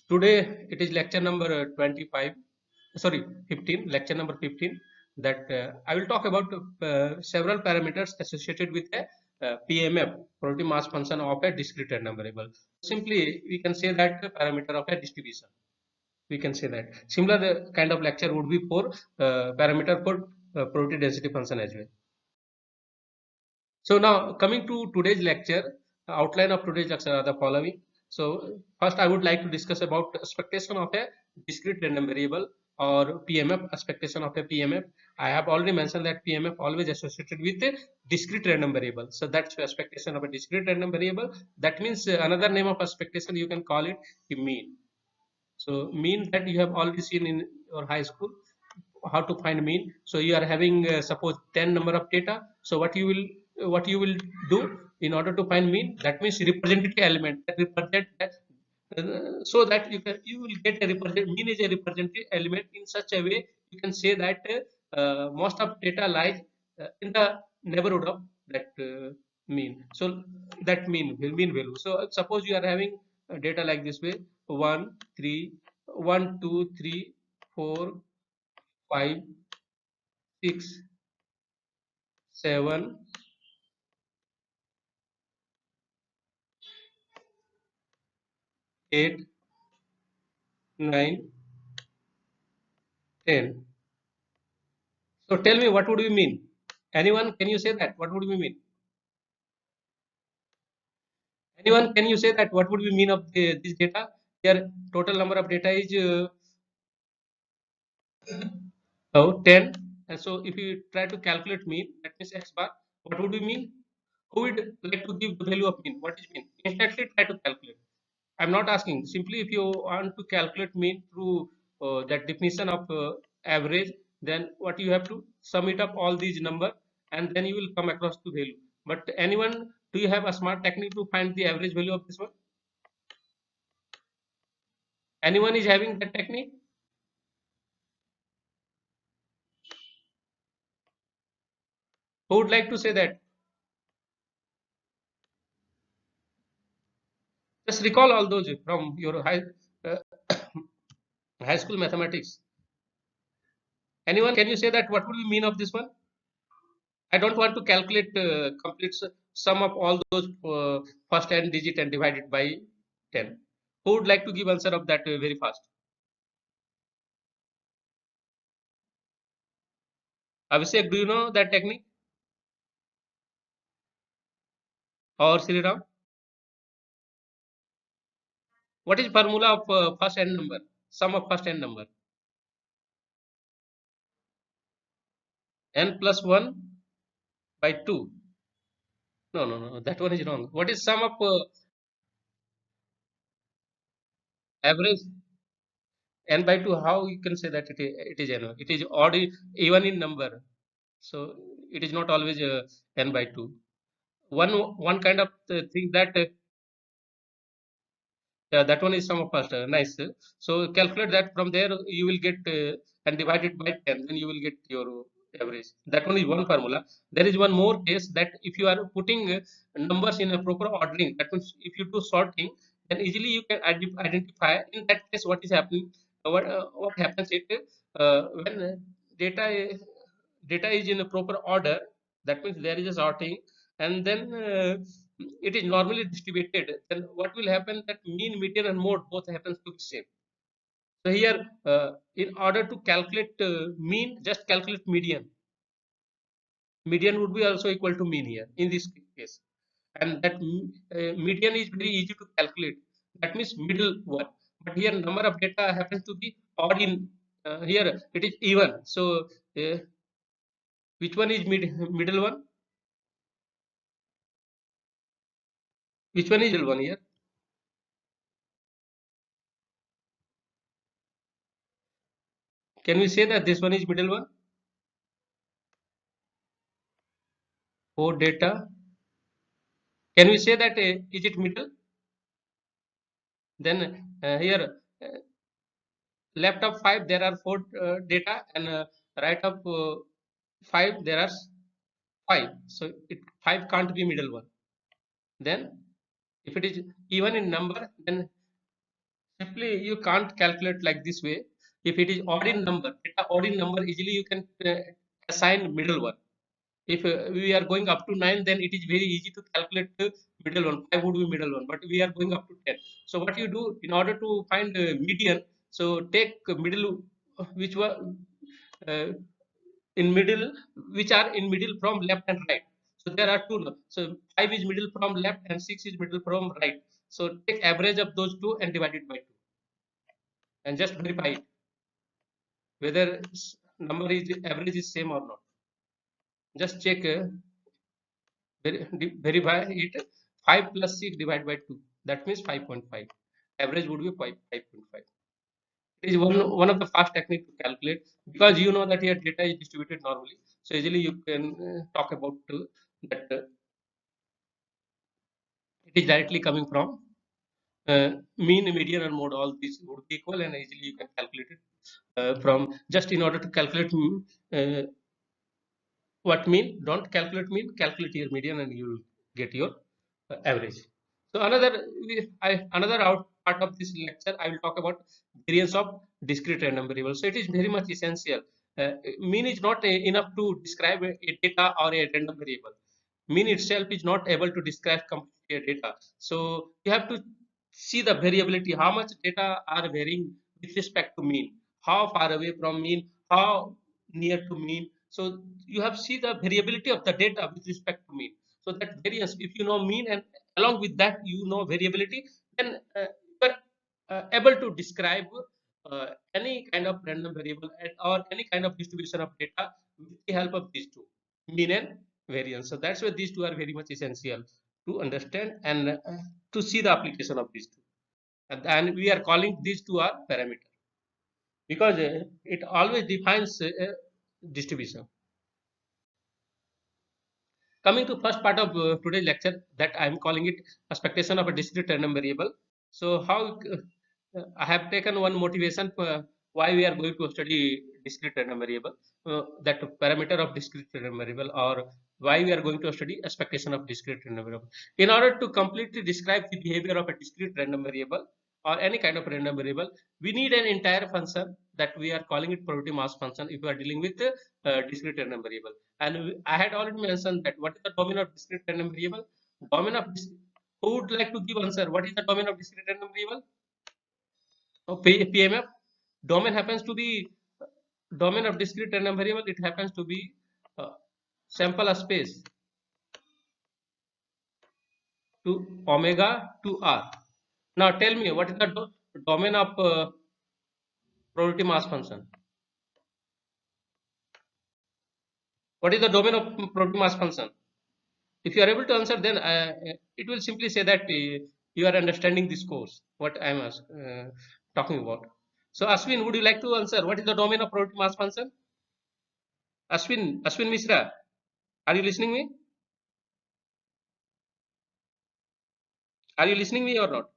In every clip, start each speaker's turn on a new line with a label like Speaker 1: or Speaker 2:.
Speaker 1: Today it is lecture number 25, sorry, 15, lecture number 15. That I will talk about several parameters associated with a PMF, probability mass function of a discrete random variable. Simply, we can say that the parameter of a distribution. We can say that. Similar kind of lecture would be for parameter for probability density function as well. So now coming to today's lecture, outline of today's lecture are the following. So first I would like to discuss about expectation of a discrete random variable or PMF, expectation of a PMF. I have already mentioned that PMF always associated with a discrete random variable. So that's the expectation of a discrete random variable. That means another name of expectation you can call it the mean. So mean that you have already seen in your high school how to find mean. So you are having suppose 10 number of data. So what you will do in order to find mean, that means representative element that represent that, so that you will get a represent mean is a representative element. In such a way you can say that most of data lies in the neighborhood of that mean. So that mean value. So suppose you are having data like this way: 1 3 1 2 3 4 5 6 7 8 9 10. So tell me, what would we mean? Anyone, can you say that? What would we mean? Anyone, can you say that? What would we mean of this data? Here, total number of data is 10. And so, if you try to calculate mean, that means x bar, what would we mean? Who would like to give the value of mean? What is mean? Instantly try to calculate. I'm not asking. Simply, if you want to calculate mean through that definition of average, then what you have to sum it up all these number, and then you will come across to value. But anyone, do you have a smart technique to find the average value of this one? Anyone is having that technique? Who would like to say that? Just recall all those from your uh, high school mathematics. Anyone, can you say that? What would you mean of this one? I don't want to calculate complete sum of all those first n digit and divide it by 10. Who would like to give answer of that very fast? Abhishek, do you know that technique? Or Sri Ram? What is formula of first n number? Sum of first n number. N plus 1 by 2. No, no, no. That one is wrong. What is sum of average n by 2? How you can say that it is n? It is odd, even in number. So it is not always n by 2. One kind of thing that yeah, that one is sum of first. Nice. So calculate that, from there you will get and divide it by 10, then you will get your average. That one is one formula. There is one more case, that if you are putting numbers in a proper ordering, that means if you do sorting, then easily you can identify. In that case, what is happening? What happens it when data data is in a proper order, that means there is a sorting, and then it is normally distributed, then what will happen, that mean, median and mode both happens to be same. So here in order to calculate mean, just calculate median would be also equal to mean here in this case. And that median is very easy to calculate, that means middle one. But here number of data happens to be odd, in here it is even. So uh, which one is middle one? Which one is middle one here? Can we say that this one is middle one? For data, can we say that is it middle? Then here left of 5 there are 4 data, and right of 5 there are 5. So 5 can't be middle one. Then if it is even in number, then Simply, you can't calculate like this way. If it is odd in number, data odd in number, easily you can assign middle one. If we are going up to 9, then it is very easy to calculate the middle one. 5 would be middle one, but we are going up to 10. So what you do in order to find median, so take middle, which were uh, in middle, which are in middle from left and right. So there are two. So 5 is middle from left and 6 is middle from right. So take average of those two and divide it by 2 and just verify it whether number is average is same or not. Just check, verify it. 5 plus 6 divided by 2, that means 5.5. Average would be 5.5. It is one of the fast technique to calculate, because you know that your data is distributed normally, so easily you can talk about that it is directly coming from mean, median and mode. All these would be equal, and easily you can calculate it from just in order to calculate what mean, don't calculate mean, calculate your median and you will get your average. So another out part of this lecture, I will talk about variance of discrete random variable. So it is very much essential. Mean is not enough to describe a data or a random variable. Mean itself is not able to describe completely a data. So you have to see the variability, how much data are varying with respect to mean, how far away from mean, how near to mean. So you have see the variability of the data with respect to mean. So that variance, if you know mean and along with that you know variability, then you are able to describe any kind of random variable or any kind of distribution of data with the help of these two, mean and variance. So that's why these two are very much essential to understand and to see the application of these two. And we are calling these two are parameter, because it always defines distribution. Coming to first part of today's lecture, that I am calling it expectation of a discrete random variable. So how I have taken one motivation for why we are going to study discrete random variable, that parameter of discrete random variable, or why we are going to study expectation of discrete random variable. In order to completely describe the behavior of a discrete random variable or any kind of random variable, we need an entire function that we are calling it probability mass function if we are dealing with discrete random variable. And I had already mentioned that what is the domain of discrete random variable? Domain of who would like to give answer? What is the domain of discrete random variable? Oh, PMF. Domain happens to be domain of discrete random variable. It happens to be uh, sample space to omega to r. Now tell me what is the domain of probability mass function? What is the domain of probability mass function? If you are able to answer, then it will simply say that you are understanding this course, what I am talking about. So Ashwin, would you like to answer what is the domain of probability mass function? Ashwin Mishra, are you listening me? Are you listening me or not?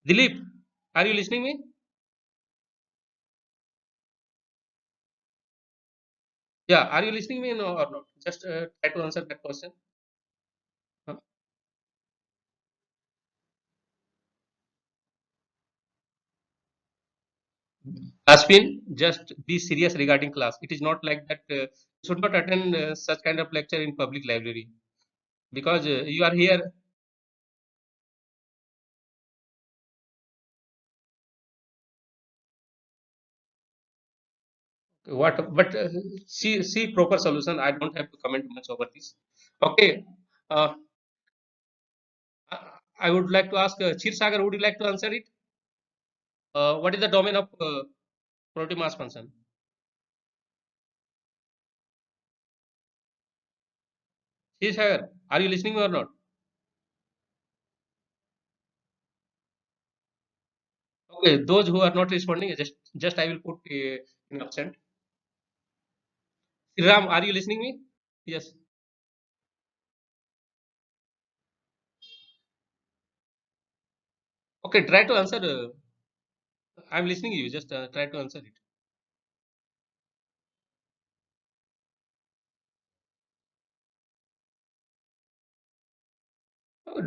Speaker 1: Dilip, are you listening me? Yeah, are you listening me, or not? Just try to answer that question. Huh? Ashwin, just be serious regarding class. It is not like that. You should not attend such kind of lecture in public library, because you are here. What? But see proper solution. I don't have to comment much over this. Okay. Uh, I would like to ask Chir Sagar. Would you like to answer it? What is the domain of probability mass function? Chir Sagar, are you listening or not? Okay. Those who are not responding, just I will put in absent. Ram, are you listening me? Yes. Okay. Try to answer. I'm listening to you. Just try to answer it.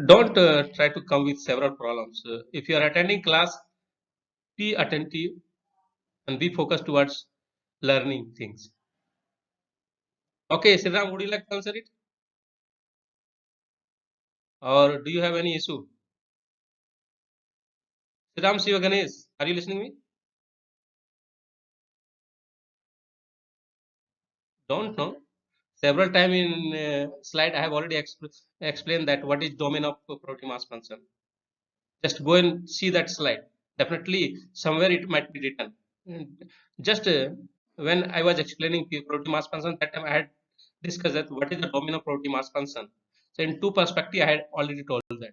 Speaker 1: don't try to come with several problems. If you are attending class, be attentive and be focused towards learning things. Okay, Sriram, would you like to answer it? Or do you have any issue? Sriram Shiva Ganesh, are you listening to me? Don't know. Several time in slide I have already explained that what is domain of protein mass function. Just go and see that slide. Definitely somewhere it might be written. Just when I was explaining protein mass function, that time I had discussed that what is the domain of protein mass function. So in two perspective I had already told that.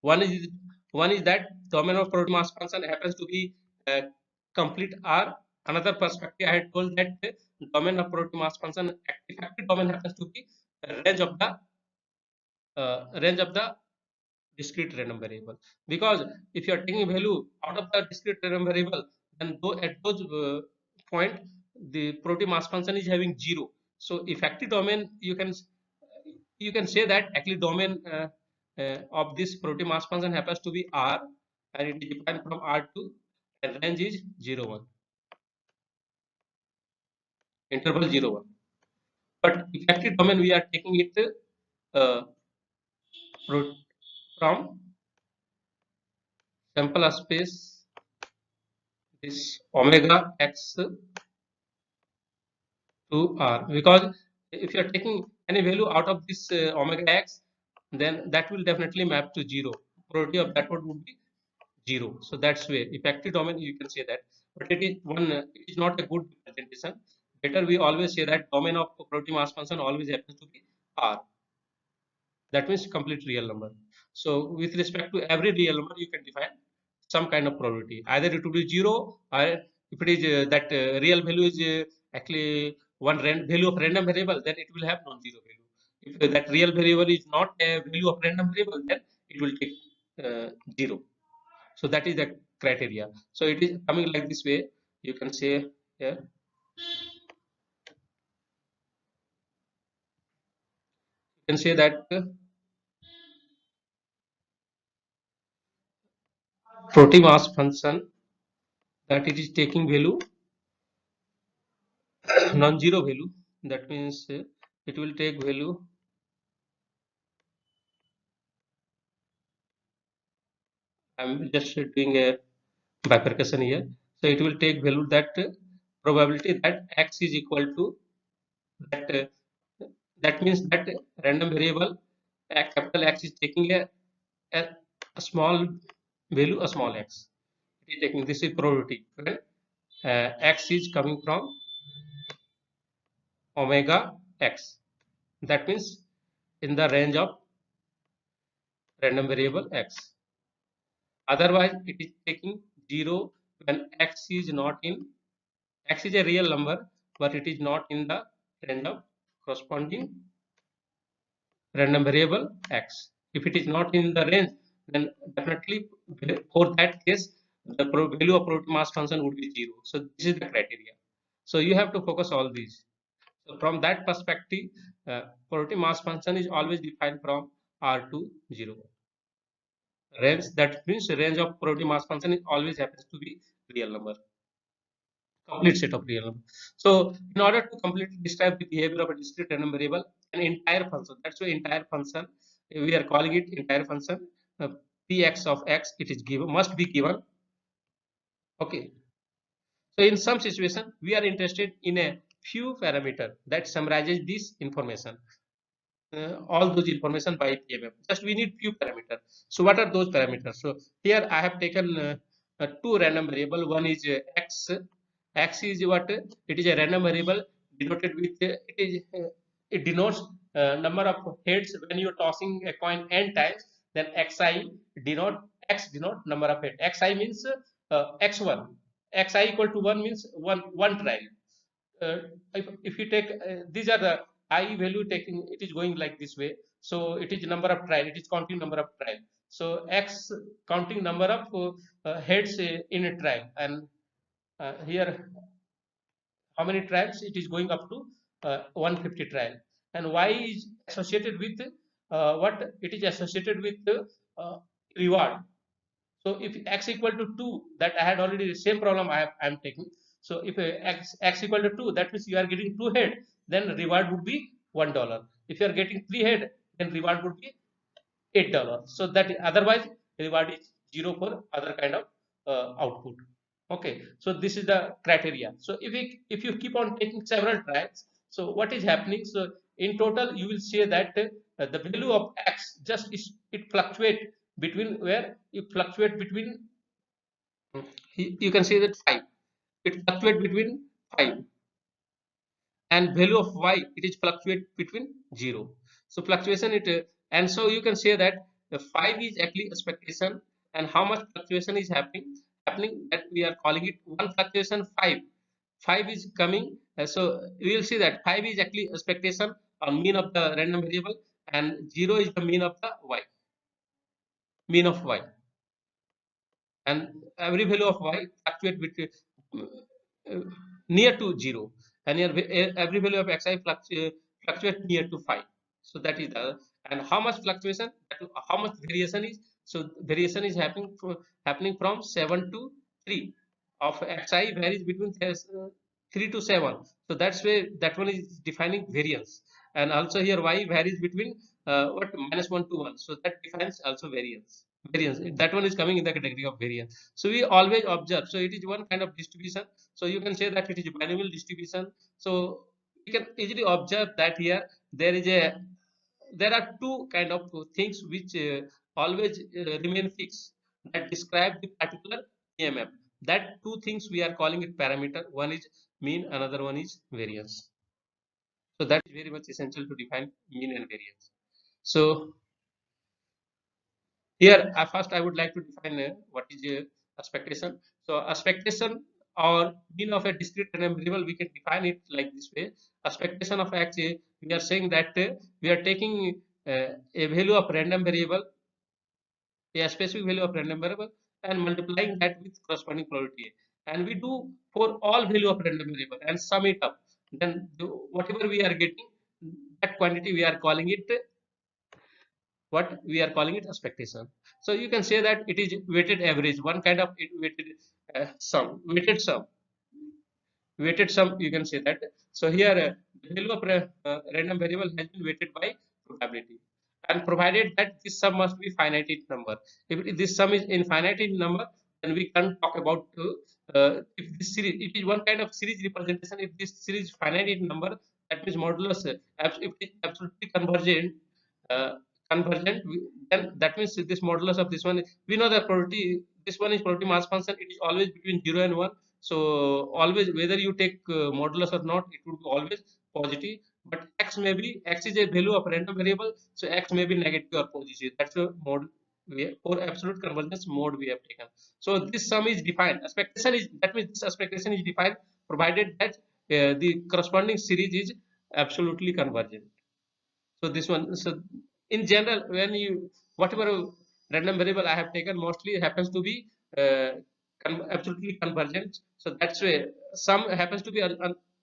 Speaker 1: One is one is that domain of protein mass function happens to be uh, complete R. Another perspective I had told that domain of protein mass function effective domain happens to be range of the discrete random variable. Because if you are taking value out of the discrete random variable, then though at those point the protein mass function is having 0. So effective domain you can say that actually domain of this protein mass function happens to be R, and it is defined from R to, and range is 0 1, interval 0 1. But effective domain we are taking it uh, from sample space this omega x to R, because if you are taking any value out of this omega x, then that will definitely map to 0. Probability of that would be 0. So that's where effective domain you can say that, but it is one. It is not a good representation. Better we always say that domain of protein mass function always happens to be R. That means complete real number. So with respect to every real number, you can define some kind of probability. Either it will be 0, or if it is that real value is actually one value of random variable, then it will have non-zero value. If that real variable is not a value of random variable, then it will take 0. So that is the criteria. So it is coming like this way. You can say yeah, you can say that protein mass function, that it is taking value non-zero value. That means it will take value. I'm just doing a bifurcation here. So it will take value that probability that x is equal to that. That means that random variable capital X is taking a, a small value, a small x. It is taking this is probability. When x is coming from omega x. That means in the range of random variable x. Otherwise, it is taking 0 when x is not in, x is a real number, but it is not in the range of corresponding random variable x. If it is not in the range, then definitely for that case, the value of protein mass function would be 0. So this is the criteria. So you have to focus all these. So from that perspective, protein mass function is always defined from R to 0. Range, that means range of protein mass function is always happens to be real number, complete set of real number. So in order to completely describe the behavior of a discrete random variable, an entire function, that's why entire function, we are calling it entire function, px of x, it is given, must be given. Okay, so in some situation we are interested in a few parameter that summarizes this information, all those information by PMF. Just we need few parameters. So what are those parameters? So here I have taken two random variable. One is x. X is what? It is a random variable denoted with it denotes number of heads when you are tossing a coin n times. Then xi denote x denote number of heads. Xi means x1. Xi equal to 1 means one trial. uh, if you take these are the I value taking, it is going like this way. So it is number of trial, it is counting number of trial. So x counting number of heads in a trial, and here how many trials, it is going up to 150 trial. And y is associated with what it is associated with reward. So if x equal to 2, that I had already the same problem I am taking. So if x equal to 2, that means you are getting 2 head, then reward would be $1. If you are getting 3 head, then reward would be $8. So that otherwise reward is 0 for other kind of output. Okay, so this is the criteria. So if you keep on taking several tracks, so what is happening? So in total, you will see that the value of x just is, it fluctuate between, where you fluctuate between, you can say that 5, it fluctuate between 5, and value of y, it is fluctuate between 0. So fluctuation it and so you can say that the 5 is actually expectation, and how much fluctuation is happening, that we are calling it one fluctuation 5. 5 is coming, so we will see that 5 is actually expectation or mean of the random variable, and 0 is the mean of the y, mean of y, and every value of y fluctuate between uh, near to 0, and every value of xi fluctuate near to 5. So that is the, and how much fluctuation, how much variation is, so variation is happening from 7 to 3, of xi varies between 3 to 7. So that's where that one is defining variance, and also here y varies between what -1 to 1, so that defines also variance, that one is coming in the category of variance. So we always observe, so it is one kind of distribution, so you can say that it is a binomial distribution. So you can easily observe that here there is a, there are two kind of things which always remain fixed, that describe the particular EMF. That two things we are calling it parameter, one is mean, another one is variance. So that is very much essential to define mean and variance. So here, first I would like to define what is expectation. So expectation or mean of a discrete random variable, we can define it like this way. Expectation of x, we are saying that we are taking a value of random variable, a specific value of random variable, and multiplying that with corresponding probability. And we do for all value of random variable and sum it up. Then whatever we are getting, that quantity we are calling it what we are calling it expectation. So you can say that it is weighted average, one kind of weighted sum, weighted sum, you can say that. So here the value of random variable has been weighted by probability, and provided that this sum must be finite number. If this sum is infinite in number, then we can talk about if this series, it is one kind of series representation. If this series is finite in number, that means modulus if it is absolutely uh, convergent, then that means this modulus of this one, we know that probability, this one is probability mass function, it is always between 0 and 1. So always, whether you take modulus or not, it would be always positive. But x may be, x is a value of random variable, so x may be negative or positive. That's a mode for absolute convergence mode we have taken. So this sum is defined. Expectation is, that means this expectation is defined provided that the corresponding series is absolutely convergent. So this one, so in general, when you, whatever random variable I have taken, mostly happens to be absolutely convergent. So that's why some happens to be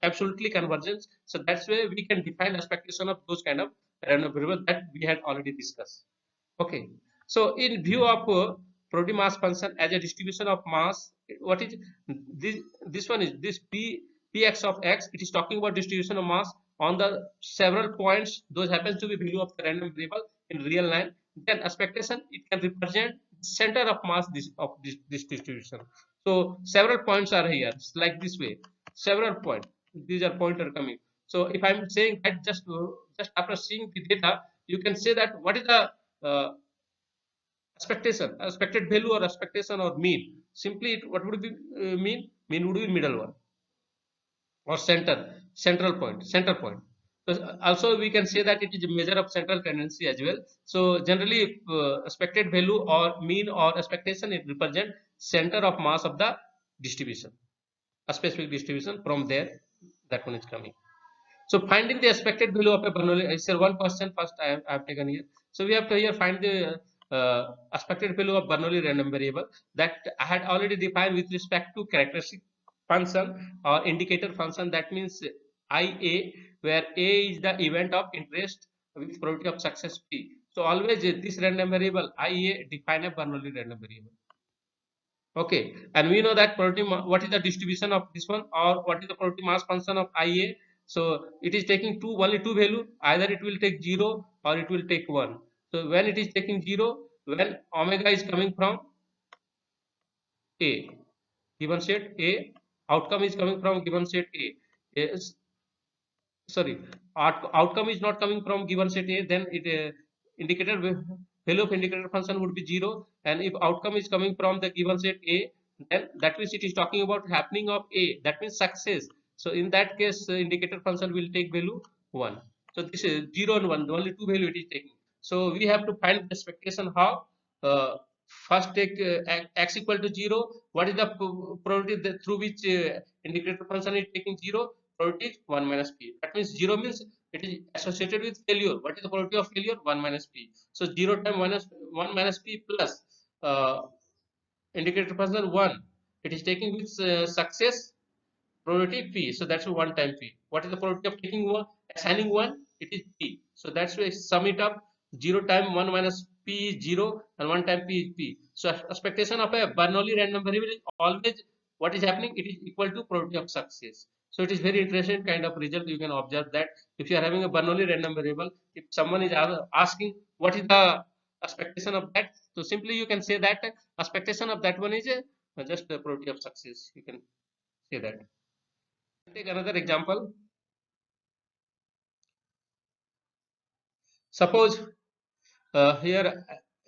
Speaker 1: absolutely convergent. So that's why we can define expectation of those kind of random variable that we had already discussed. Okay. So in view of probability mass function as a distribution of mass, what is this? This one is this px of x. It is talking about distribution of mass on the several points. Those happens to be value of the random variable in real line. Then expectation, it can represent center of mass this distribution. So several points are here, like this way. Several points. These are pointer coming. So if I'm saying that, just after seeing the data, you can say that what is the uh, expectation, expected value or expectation or mean. Simply, what would be mean? Mean would be middle one or center point. So also we can say that it is a measure of central tendency as well. So generally, expected value or mean or expectation, it represent center of mass of the distribution, a specific distribution. From there, that one is coming. So finding the expected value of a Bernoulli, I said one question first I have taken here. So we have to here find the expected value of Bernoulli random variable that I had already defined with respect to characteristic function or indicator function. That means IA, where A is the event of interest with probability of success P. So always this random variable IA define a Bernoulli random variable. Okay, and we know that probability what is the distribution of this one, or what is the probability mass function of IA. So it is taking only two value, either it will take 0 or it will take 1. So when it is taking 0, when omega is coming from A, given set A, outcome is coming from given set A. Yes, sorry, outcome is not coming from given set A, then it indicator value of indicator function would be 0, and if outcome is coming from the given set A, then that means it is talking about happening of A, that means success. So in that case, indicator function will take value 1. So this is 0 and 1, only two value it is taking. So we have to find the expectation how. First take x equal to 0. What is the probability that through which indicator function is taking 0? Probability is 1 minus p. That means 0 means it is associated with failure. What is the probability of failure? 1 minus p. So 0 times 1 minus p plus indicator function 1. It is taking with success probability p. So that's 1 time p. What is the probability of taking 1? Assigning 1? It is p. So that's why sum it up. 0 times 1 minus p is 0 and 1 time p is p. So expectation of a Bernoulli random variable is always what is happening? It is equal to probability of success. So it is very interesting kind of result. You can observe that if you are having a Bernoulli random variable, if someone is asking what is the expectation of that, so simply you can say that expectation of that one is just the probability of success. You can say that. Take another example. Suppose here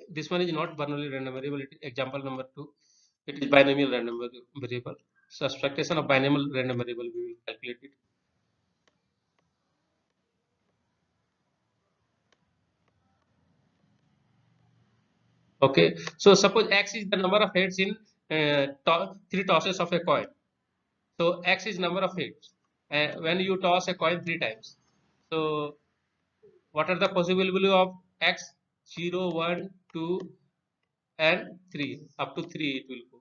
Speaker 1: this one is not Bernoulli random variable. It is example number 2. It is binomial random variable. So expectation of binomial random variable we will calculate it. Okay. So suppose x is the number of heads in three tosses of a coin. So x is number of heads when you toss a coin 3 times. So what are the possible value of x? 0, 1, 2 and 3. Up to 3 it will go.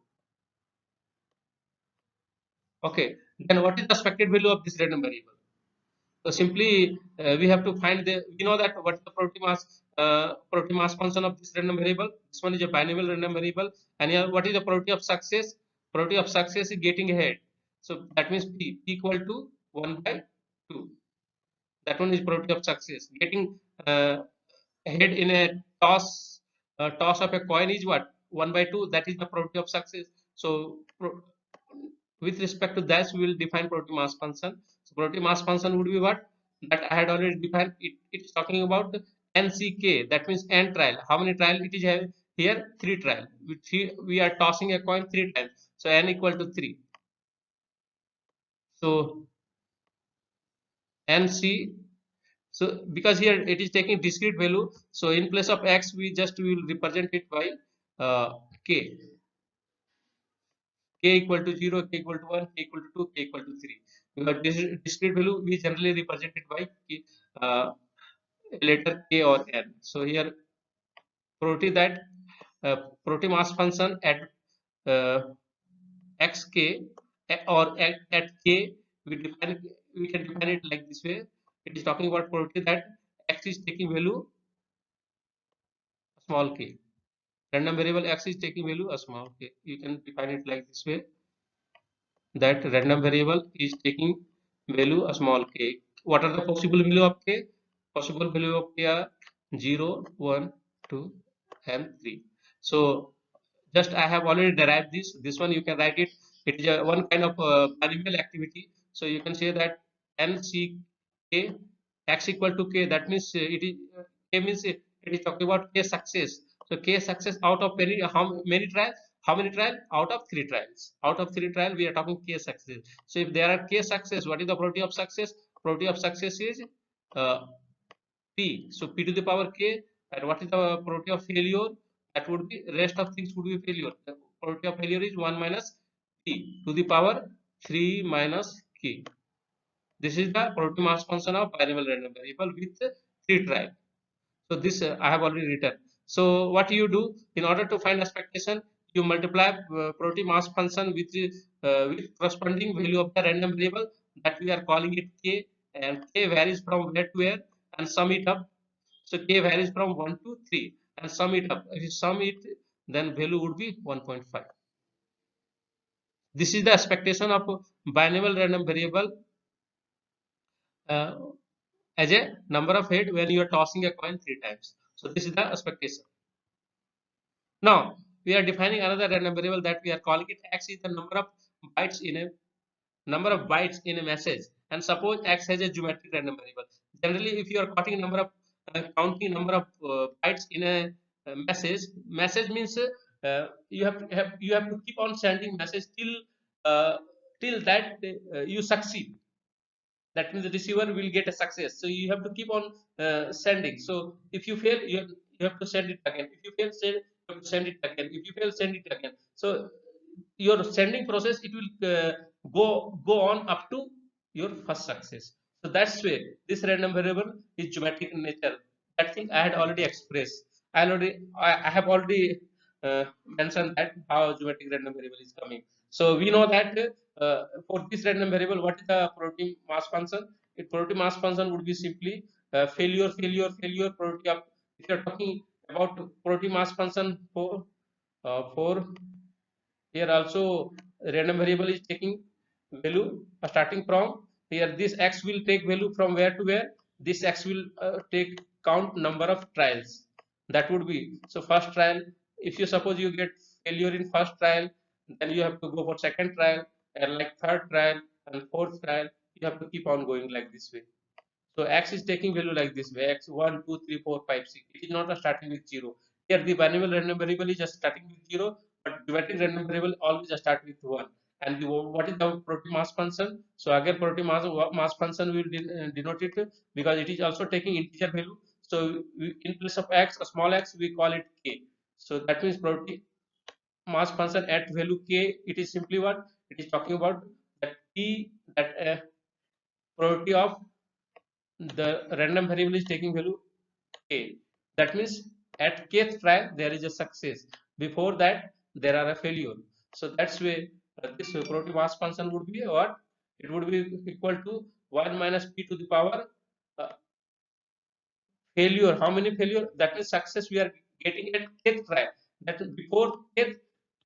Speaker 1: Okay, then what is the expected value of this random variable? So simply we have to find we know that what is the probability mass function of this random variable. This one is a binomial random variable, and here what is the probability of success? Probability of success is getting ahead. So that means p equal to 1 by 2. That one is probability of success. Getting ahead in a toss of a coin is what? 1 by 2. That is the probability of success. So with respect to that, we will define probability mass function. So probability mass function would be what? That I had already defined. It's talking about NCK. That means n trial. How many trial it is here? 3 trial. We are tossing a coin 3 times. So n equal to 3. So NC. So because here it is taking discrete value. So in place of x, we will represent it by k. K equal to 0, k equal to 1, k equal to 2, k equal to 3. Because this discrete value we generally represent it by letter k or n. So here probability that probability mass function at uh, xk or at k we can define it like this way. It is talking about probability that x is taking value small k. Random variable x is taking value a small k. You can define it like this way, that random variable is taking value a small k. What are the possible value of k? Possible value of k are 0, 1, 2 and 3. So just I have already derived this. This one you can write it. It is one kind of binomial activity. So you can say that NCK x equal to k. That means it is k means it is talking about k success. So k success out of how many trials? How many trials? Out of 3 trials. Out of 3 trials, we are talking k success. So if there are k success, what is the probability of success? Probability of success is uh, p. So p to the power k. And what is the probability of failure? That would be rest of things would be failure. The probability of failure is 1 minus p to the power 3 minus k. This is the probability mass function of binomial random variable with 3 trial. So this I have already written. So what you do in order to find expectation, you multiply probability mass function with corresponding value of the random variable, that we are calling it k, and k varies from where to where, and sum it up. So k varies from 1 to 3 and sum it up. If you sum it, then value would be 1.5. This is the expectation of binomial random variable uh, as a number of head when you are tossing a coin 3 times. So this is the expectation. Now we are defining another random variable that we are calling it x is the bytes in a number of bytes in a message, and suppose x has a geometric random variable. Generally, if you are counting number of bytes in a message means you have to keep on sending message uh, till that you succeed. That means the receiver will get a success. So you have to keep on sending. So if you fail, you have to send it again. If you fail, you have to send it again. If you fail, send it again. So your sending process, it will go on up to your first success. So that's why this random variable is geometric in nature. That thing I had already expressed. I have already mentioned that how geometric random variable is coming. So we know that for this random variable, what is the probability mass function? If probability mass function would be simply failure probability of. If you are talking about probability mass function for here also random variable is taking value starting from here. This x will take value from where to where. This x will take count number of trials. That would be, so first trial, if you suppose you get failure in first trial, then you have to go for second trial, and like third trial and fourth trial, you have to keep on going like this way. So x is taking value like this way: x 1, 2, 3, 4, 5, 6. It is not starting with 0. Here the binomial random variable is just starting with 0, but geometric random variable always just start with 1. And what is the probability mass function? So again, probability mass function will denote it because it is also taking integer value. So in place of x, a small x, we call it k. So that means probability mass function at value k, it is simply what it is talking about, that p, that probability of the random variable is taking value k. That means at kth try there is a success. Before that there are a failure. So that's why this probability mass function would be what? It would be equal to 1 minus p to the power uh, failure. How many failure? That means success we are getting at kth try. That is before kth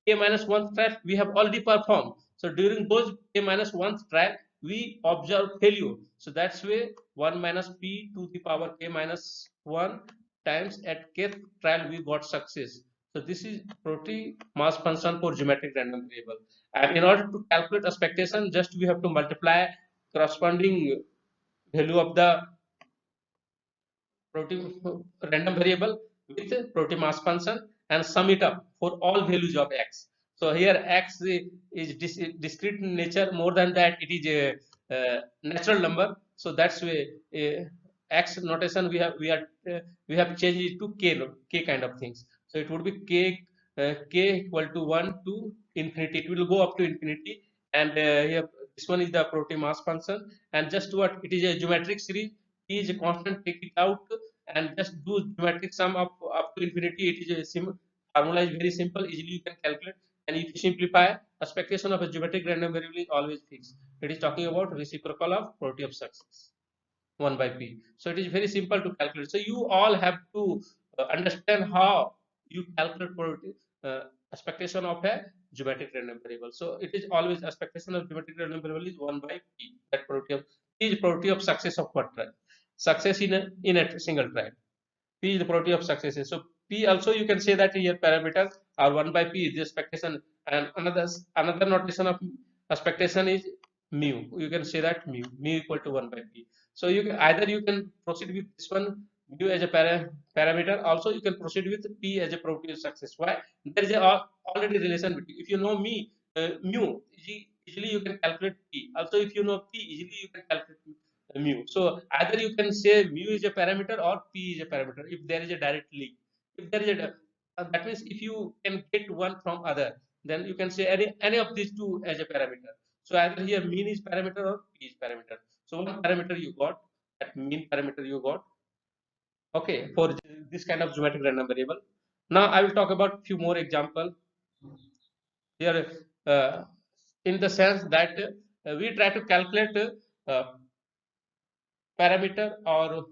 Speaker 1: k minus 1th try we have already performed. So during those k minus 1th try we observe failure. So that's why 1 minus p to the power k minus 1 times at kth trial we got success. So this is probability mass function for geometric random variable. And in order to calculate expectation, just we have to multiply corresponding value of the probability random variable with probability mass function and sum it up for all values of x. So here x is discrete in nature. More than that, it is a natural number. So that's why x notation we have changed it to k kind of things. So it would be k equal to 1 to infinity. It will go up to infinity, and here this one is the probability mass function. And just what it is a geometric series. P is a constant, take it out and just do geometric sum up to infinity. It is a formula is very simple, easily you can calculate. And if you simplify, expectation of a geometric random variable is always fixed. It is talking about reciprocal of probability of success 1 by p. So it is very simple to calculate. So you all have to understand how you calculate probability expectation of a geometric random variable. So it is always expectation of geometric random variable is 1 by p. That probability of p is probability of success of what trial? Success in a single trial. P is the probability of success. So p also you can say that here parameter are 1 by p is the expectation, and another notation of expectation is mu. You can say that mu equal to 1 by p. So you can either you can proceed with this one mu as a parameter. Also you can proceed with p as a probability of success. Why? There is a already relation between. If you know mu, easily you can calculate p. Also if you know p, easily you can calculate mu. So either you can say mu is a parameter or p is a parameter if there is a direct link. If there is that means if you can get one from other, then you can say any of these two as a parameter. So either here mean is parameter or p is parameter. So one parameter you got, that mean parameter you got. Okay, for this kind of geometric random variable. Now I will talk about few more example here, in the sense that we try to calculate parameter or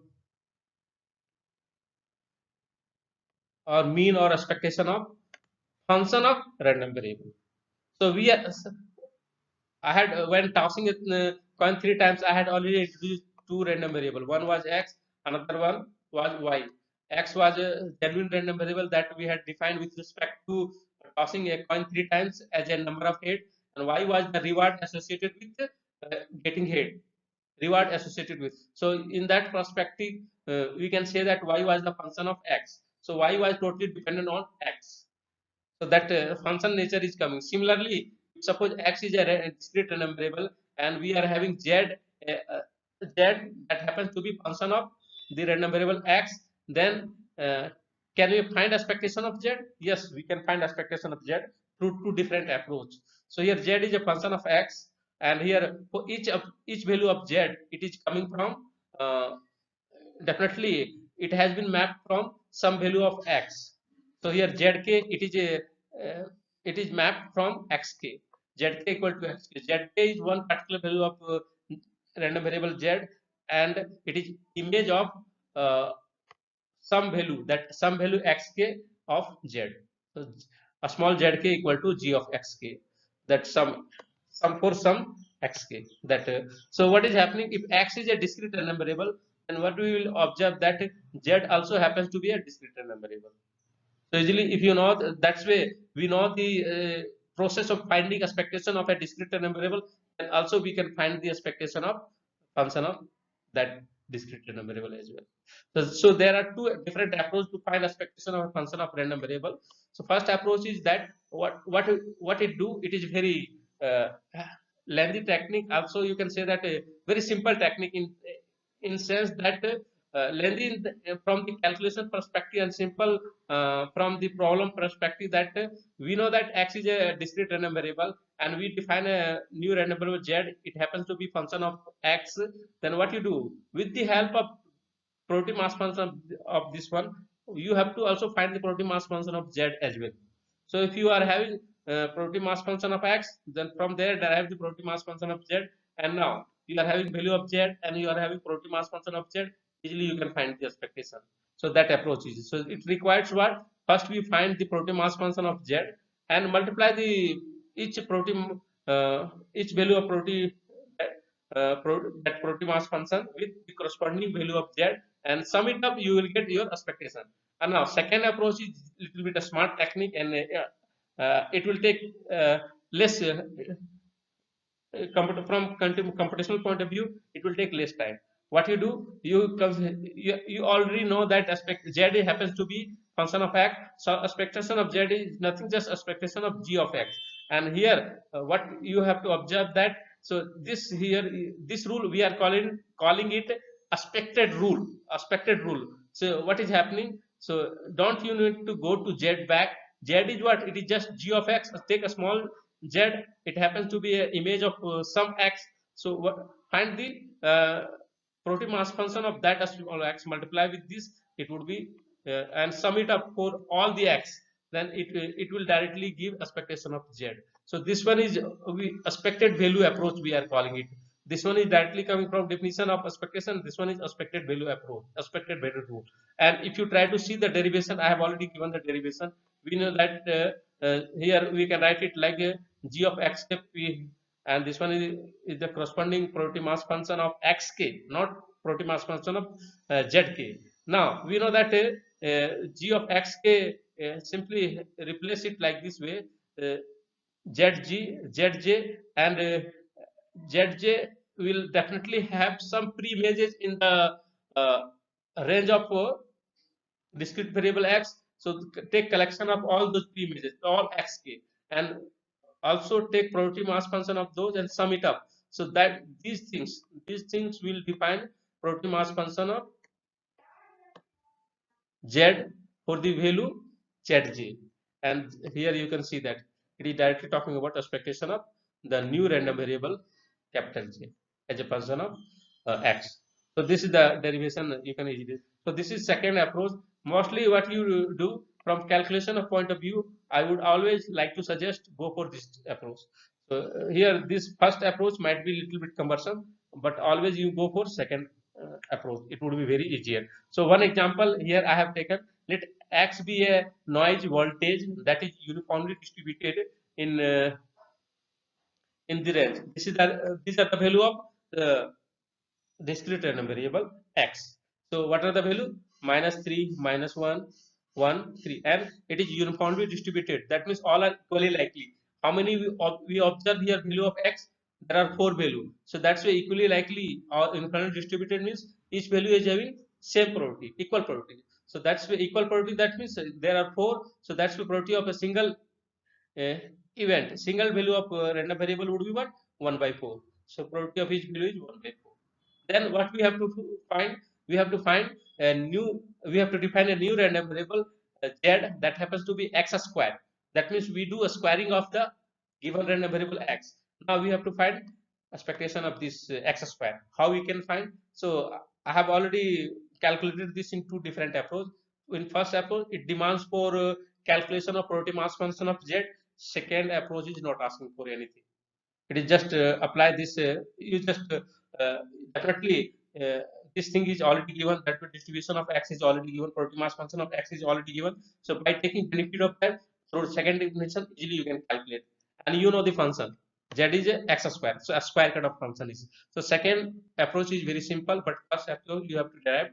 Speaker 1: or mean or expectation of function of random variable. So we are, I had when tossing it coin 3 times, I had already introduced 2 random variable. One was x, another one was y. X was a genuine random variable that we had defined with respect to tossing a coin 3 times as a number of head, and y was the reward associated with getting head. Reward associated with. So in that perspective, we can say that y was the function of x. So y was totally dependent on x. So that function nature is coming. Similarly, suppose x is a discrete random variable and we are having z that happens to be function of the random variable x, then can we find expectation of z? Yes, we can find expectation of z through two different approach. So here z is a function of x, and here for each value of z, it is coming from definitely it has been mapped from some value of x. So here zk it is mapped from xk. Zk equal to xk. Zk is one particular value of random variable z, and it is image of uh, some value xk of z. So a small zk equal to g of xk. That some for some xk. That so what is happening if x is a discrete random variable, then what we will observe that z also happens to be a discrete random variable. So usually, if you know that's way we know the process of finding expectation of a discrete random variable, and also we can find the expectation of function of that discrete random variable as well. So there are two different approaches to find expectation of a function of random variable. So first approach is that what it do, it is very lengthy technique. Also, you can say that a very simple technique in sense that lengthy from the calculation perspective and simple from the problem perspective, that we know that x is a discrete random variable and we define a new random variable z. It happens to be function of x. Then what you do with the help of probability mass function of this one, you have to also find the probability mass function of z as well. So if you are having probability mass function of x, then from there derive the probability mass function of z, and now you are having value of z and you are having probability mass function of z, easily you can find the expectation. So that approach is, so it requires what, first we find the probability mass function of z and multiply the each probability each value of probability that probability mass function with the corresponding value of z, and sum it up, you will get your expectation. And now second approach is little bit a smart technique, and it will take less from computational point of view, it will take less time. What you do, you already know that aspect z happens to be function of x. So expectation of z is nothing, just expectation of g of x. And here what you have to observe that, so this here, this rule we are calling it expected rule. So what is happening, so don't you need to go to z back. Z is what, it is just g of x. Take a small z, it happens to be an image of some x. So what, find the probability mass function of that as small x, multiply with this, it would be and sum it up for all the x, then it will directly give expectation of z. So this one is we expected value approach we are calling it. This one is directly coming from definition of expectation. This one is expected value approach, expected value rule. And if you try to see the derivation, I have already given the derivation. We know that here we can write it like g of x p, and this one is the corresponding probability mass function of xk, not probability mass function of zk. Now we know that g of xk, simply replace it like this way, uh, zj, and zj will definitely have some pre-images in the uh, range of discrete variable x. So take collection of all those pre-images, all xk, and also take probability mass function of those and sum it up. So that these things will define probability mass function of z for the value zj. And here you can see that it is directly talking about expectation of the new random variable capital J as a function of x. So this is the derivation you can easily. So this is second approach. Mostly what you do from calculation of point of view, I would always like to suggest go for this approach. So here this first approach might be little bit cumbersome, but always you go for second approach. It would be very easier. So one example here I have taken. Let X be a noise voltage that is uniformly distributed in in the range. These are the value of discrete random variable x. So what are the value? Minus 3, minus 1, 1, 3, and it is uniformly distributed. That means all are equally likely. How many we observe here value of x? There are 4 value. So that's why equally likely or uniformly distributed means each value is having same probability, equal probability. So that's why equal probability, that means there are 4. So that's the probability of a single uh, event. Single value of random variable would be what? 1 by 4. So probability of each value is 1 by 4. Then what we have to find? We have to find a new, we have to define a new random variable z that happens to be x squared. That means we do a squaring of the given random variable x. Now we have to find expectation of this x squared. How we can find? So I have already calculated this in 2 different approaches. In first approach, it demands for calculation of probability mass function of z. Second approach is not asking for anything. It is just apply this. You just uh, definitely this thing is already given. That the distribution of x is already given. Probability mass function of x is already given. So by taking benefit of that through second definition, easily you can calculate. And you know the function z is a x square. So a square kind of function is. So second approach is very simple, but first approach you have to derive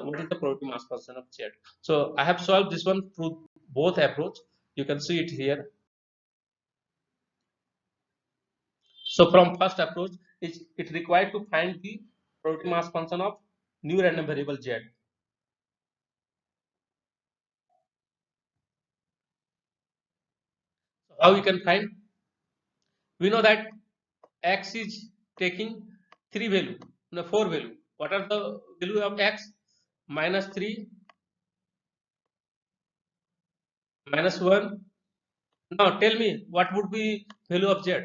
Speaker 1: what is the probability mass function of z. So I have solved this one through both approach. You can see it here. So from first approach, it required to find the probability mass function of new random variable z. So how we can find? We know that x is taking 3 value, no 4 value. What are the value of x? Minus 3, minus 1. Now tell me what would be value of z?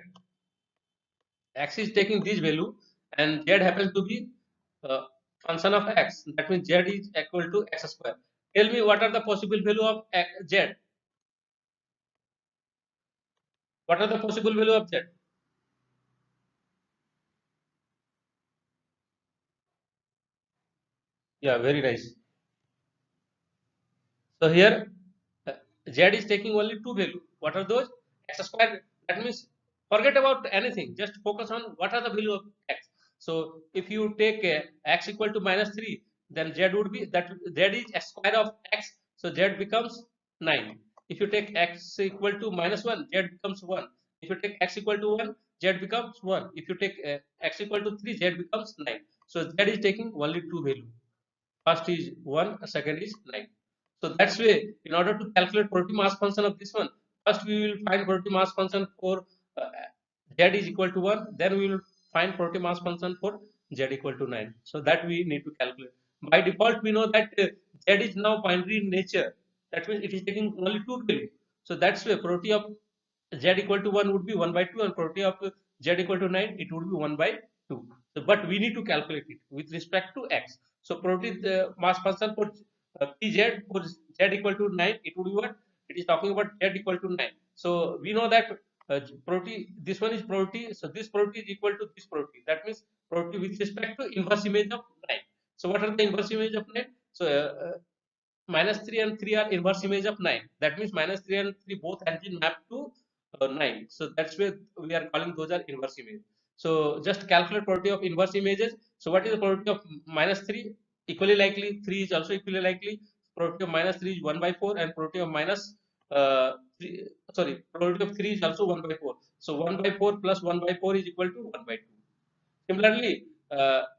Speaker 1: X is taking this value and z happens to be uh, function of x. That means z is equal to x square. Tell me what are the possible value of z? What are the possible value of z? Yeah, very nice. So here z is taking only two value. What are those? X square. That means forget about anything. Just focus on what are the value of x. So if you take x equal to minus 3, then z would be that z is x square of x. So z becomes 9. If you take x equal to minus 1, z becomes 1. If you take x equal to 1, z becomes 1. If you take x equal to 3, z becomes 9. So z is taking only two value. First is 1, second is 9. So that's way, in order to calculate probability mass function of this one, first we will find probability mass function for uh, z is equal to 1, then we will find probability mass function for z equal to 9. So that we need to calculate. By default, we know that z is now binary in nature. That means it is taking only two value. So that's why probability of z equal to 1 would be 1 by 2, and probability of z equal to 9, it would be 1 by 2. So, but we need to calculate it with respect to x. So probability the mass function for pz for z equal to 9, it would be what? It is talking about z equal to 9. So we know that probability, this one is probability, so this probability is equal to this probability. That means probability with respect to inverse image of 9. So what are the inverse image of 9? So minus 3 and 3 are inverse image of 9. That means minus 3 and 3 both has been mapped to 9. So that's why we are calling those are inverse image. So just calculate probability of inverse images. So what is the probability of minus 3? Equally likely. 3 is also equally likely. Probability of minus 3 is 1 by 4, and probability of minus 3, sorry, probability of 3 is also 1 by 4. So 1 by 4 plus 1 by 4 is equal to 1 by 2. Similarly,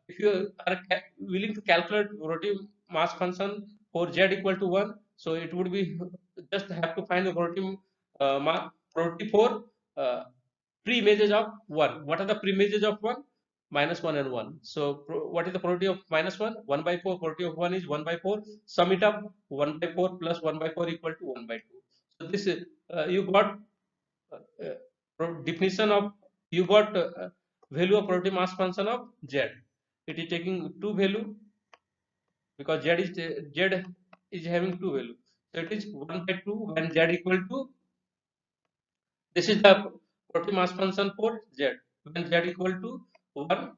Speaker 1: if you are willing to calculate probability mass function for z equal to 1, so it would be just have to find the probability, probability for uh, pre-images of 1. What are the pre-images of 1? Minus 1 and 1. So what is the probability of minus 1? 1 by 4. Probability of 1 is 1 by 4. Sum it up. 1 by 4 plus 1 by 4 equal to 1 by 2. So this you got definition of, you got value of probability mass function of z. It is taking two value because z is having two value. So it is 1 by 2 when z equal to, this is the probability mass function for z when z equal to 1,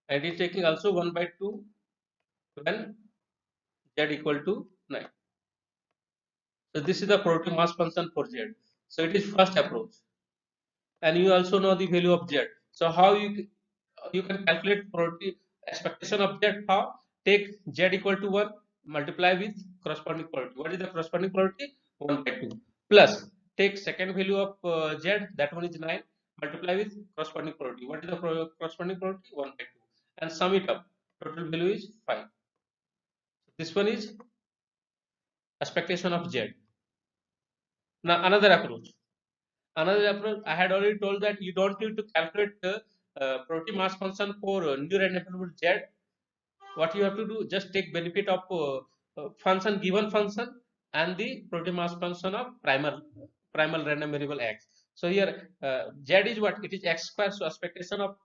Speaker 1: and it is taking also 1 by 2 when z equal to 9. So this is the probability mass function for Z. So it is first approach, and you also know the value of Z. So how you can calculate probability expectation of Z? How? Take Z equal to 1, multiply with corresponding probability. What is the corresponding probability? 1 by 2. Plus take second value of Z, that one is 9, multiply with corresponding probability. What is the corresponding probability? 1 by 2, and sum it up. Total value is 5. This one is expectation of Z. Now another approach. I had already told that you don't need to calculate the probability mass function for new random variable Z. What you have to do, just take benefit of function, given function, and the probability mass function of primal random variable x. So here Z is what? It is x square. So expectation of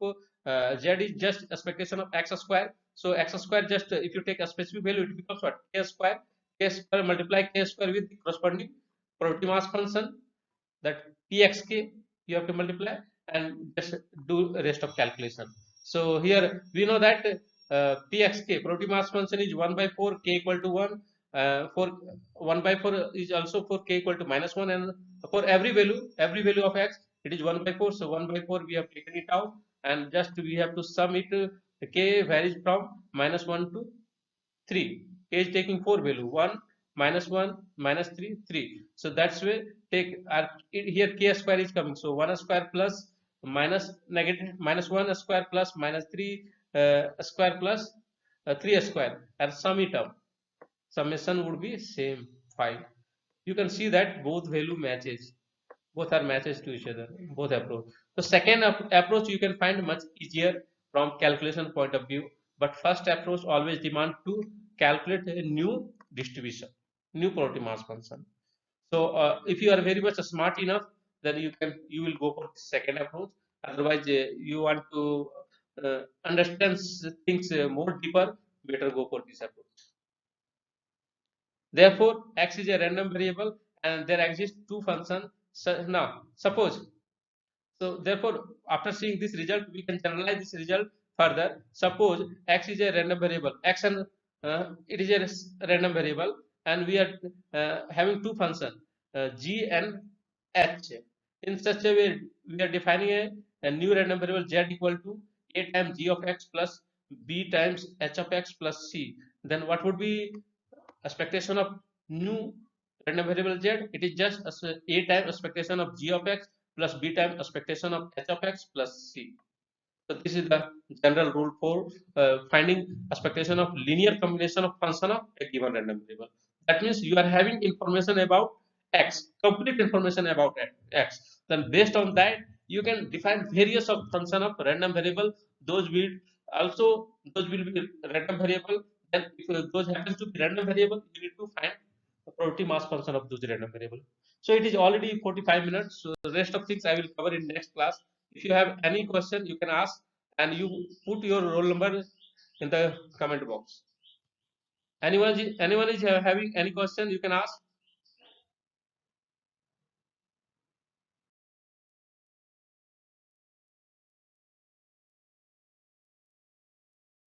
Speaker 1: Z is just expectation of x square. So x square, just if you take a specific value, it becomes what? K square. K square multiply K square with the corresponding probability mass function, that pxk you have to multiply, and just do rest of calculation. So here we know that pxk probability mass function is 1 by 4, k equal to 1. For 1 by 4 is also for k equal to -1, and for every value of x, it is 1 by 4. So 1 by 4 we have taken it out, and just we have to sum it. K varies from -1 to 3. K is taking 4 value, 1 -1 -3 3. So that's way take here k square is coming. So 1 square plus minus negative -1 square plus -3 square plus 3 square, and sum it up. Summation would be same 5. You can see that both value matches, both are matches to each other, both approach. So second approach you can find much easier from calculation point of view, but first approach always demand to calculate a new distribution, new probability mass function. So if you are very much smart enough, then you will go for second approach. Otherwise you want to understand things more deeper, better go for this approach. Therefore, x is a random variable, and there exist two functions. So now, suppose, so therefore, after seeing this result, we can generalize this result further. Suppose x is a random variable, x and it is a random variable, and we are having two functions, g and h. In such a way, we are defining a new random variable z equal to a times g of x plus b times h of x plus c. Then what would be expectation of new random variable z? It is just a time expectation of g of x plus b time expectation of h of x plus c. So this is the general rule for finding expectation of linear combination of function of a given random variable. That means you are having information about x, complete information about x. Then based on that, you can define various of function of random variable. Those will those will be random variable. Then if those happens to be random variable, you need to find the probability mass function of those random variable. So it is already 45 minutes. So the rest of things I will cover in next class. If you have any question, you can ask, and you put your roll number in the comment box. Anyone is having any question, you can ask.